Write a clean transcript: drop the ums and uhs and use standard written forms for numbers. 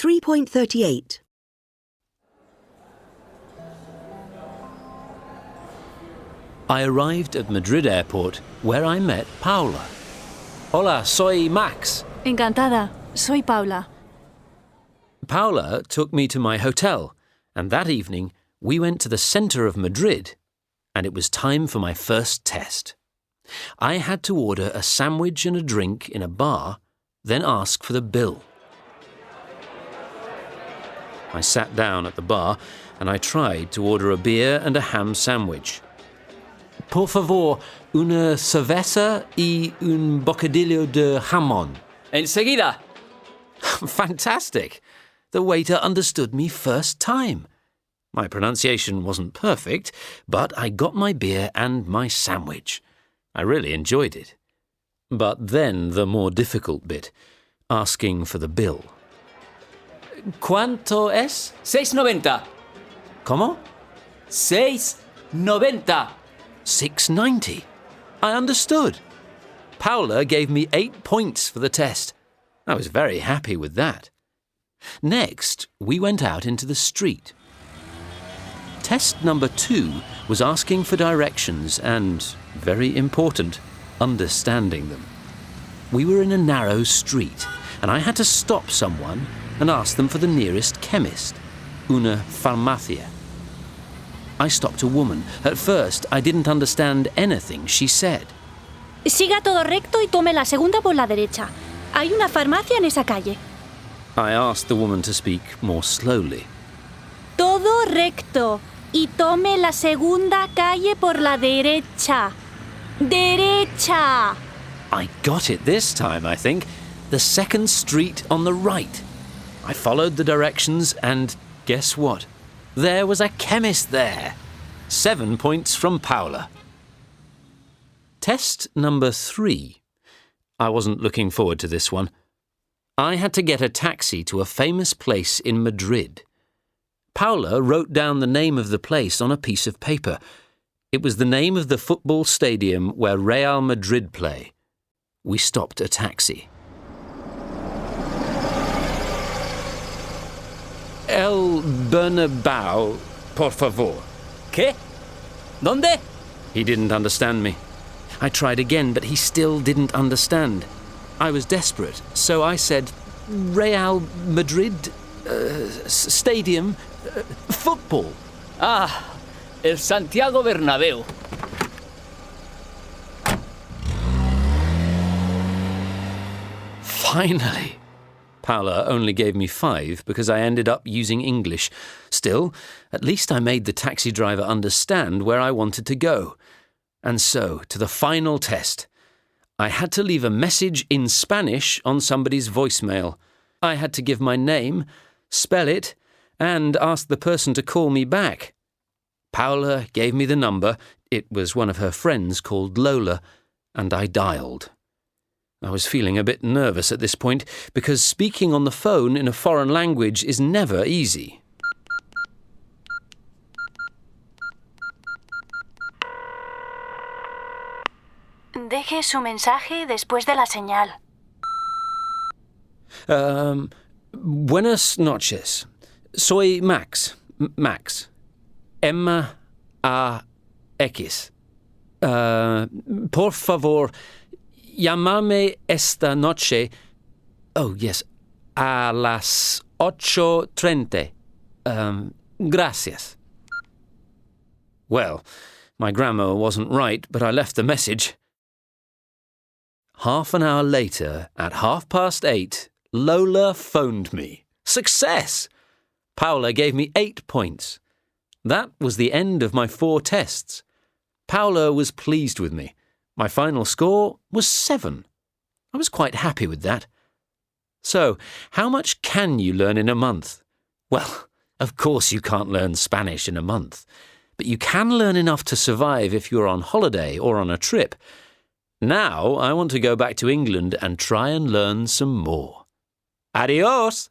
3.38. I arrived at Madrid airport where I met Paula. Hola, soy Max. Encantada. Soy Paula. Paula took me to my hotel, and that evening we went to the centre of Madrid, and it was time for my first test. I had to order a sandwich and a drink in a bar, then ask for the bill. I sat down at the bar and I tried to order a beer and a ham sandwich. Por favor, una cerveza y un bocadillo de jamón. Enseguida. Fantastic! The waiter understood me first time. My pronunciation wasn't perfect, but I got my beer and my sandwich. I really enjoyed it. But then the more difficult bit, asking for the bill. ¿Cuánto es? 6.90. ¿Cómo? 6.90. 6.90. I understood. Paula gave me 8 points for the test. I was very happy with that. Next, we went out into the street. Test number 2 was asking for directions and, very important, understanding them. We were in a narrow street, and I had to stop someone and ask them for the nearest chemist, una farmacia. I stopped a woman. At first, I didn't understand anything she said. Siga todo recto y tome la segunda por la derecha. Hay una farmacia en esa calle. I asked the woman to speak more slowly. Todo recto y tome la segunda calle por la derecha. Derecha. I got it this time, I think. The second street on the right. I followed the directions and guess what? There was a chemist there. 7 points from Paula. Test number 3. I wasn't looking forward to this one. I had to get a taxi to a famous place in Madrid. Paula wrote down the name of the place on a piece of paper. It was the name of the football stadium where Real Madrid play. We stopped a taxi. El Bernabéu, por favor. ¿Qué? ¿Dónde? He didn't understand me. I tried again, but he still didn't understand. I was desperate, so I said, Real Madrid Stadium, football. Ah, el Santiago Bernabéu. Finally. Paula only gave me 5 because I ended up using English. Still, at least I made the taxi driver understand where I wanted to go. And so, to the final test. I had to leave a message in Spanish on somebody's voicemail. I had to give my name, spell it, and ask the person to call me back. Paula gave me the number. It was one of her friends called Lola, and I dialed. I was feeling a bit nervous at this point because speaking on the phone in a foreign language is never easy. Deje su mensaje después de la señal. Buenas noches. Soy Max. Max. M-A-X. Por favor, llamarme esta noche. Oh, yes. A las 8:30. Gracias. Well, my grammar wasn't right, but I left the message. Half an hour later, at 8:30, Lola phoned me. Success! Paula gave me 8 points. That was the end of my 4 tests. Paula was pleased with me. My final score was 7. I was quite happy with that. So, how much can you learn in a month? Well, of course you can't learn Spanish in a month, but you can learn enough to survive if you're on holiday or on a trip. Now I want to go back to England and try and learn some more. Adios!